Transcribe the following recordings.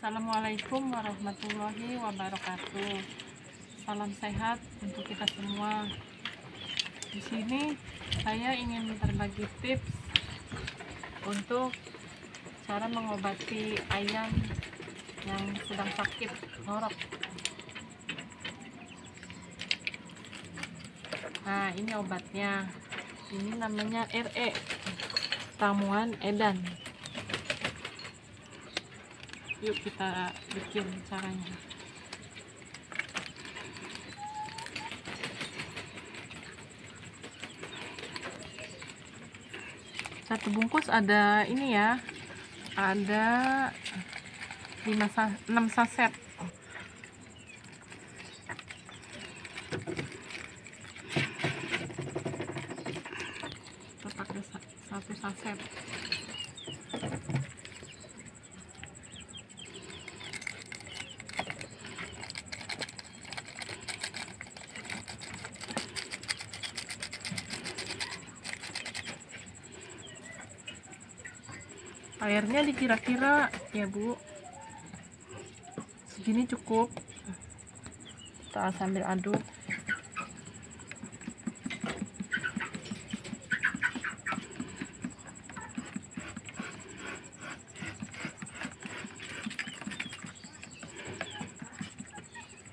Assalamualaikum warahmatullahi wabarakatuh. Salam sehat untuk kita semua. Di sini saya ingin berbagi tips untuk cara mengobati ayam yang sedang sakit ngorok. Nah, ini obatnya. Ini namanya RE, ramuan edan. Yuk kita bikin caranya. Satu bungkus ada ini ya, ada 6 saset. Kita pakai 1 saset. Airnya dikira-kira ya Bu, segini cukup. Kita sambil aduk.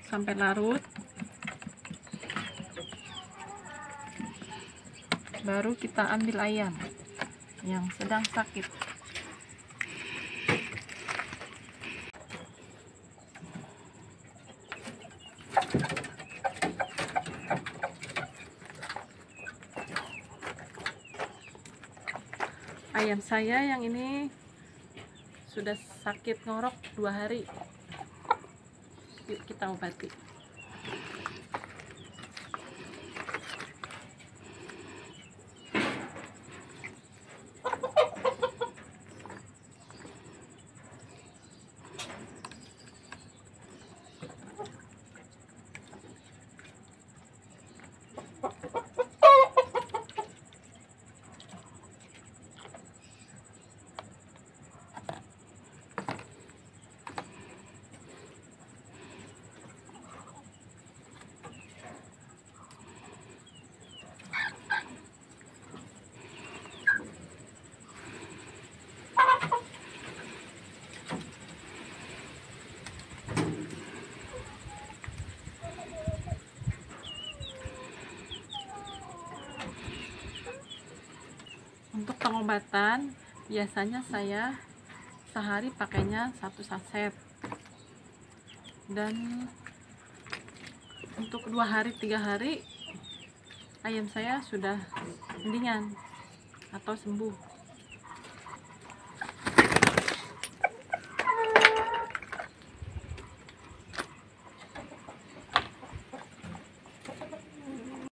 Sampai larut. Baru kita ambil ayam yang sedang sakit. Ayam saya yang ini sudah sakit ngorok 2 hari. Yuk kita obati. Untuk pengobatan biasanya saya sehari pakainya 1 saset, dan untuk 2 hari 3 hari ayam saya sudah mendingan atau sembuh.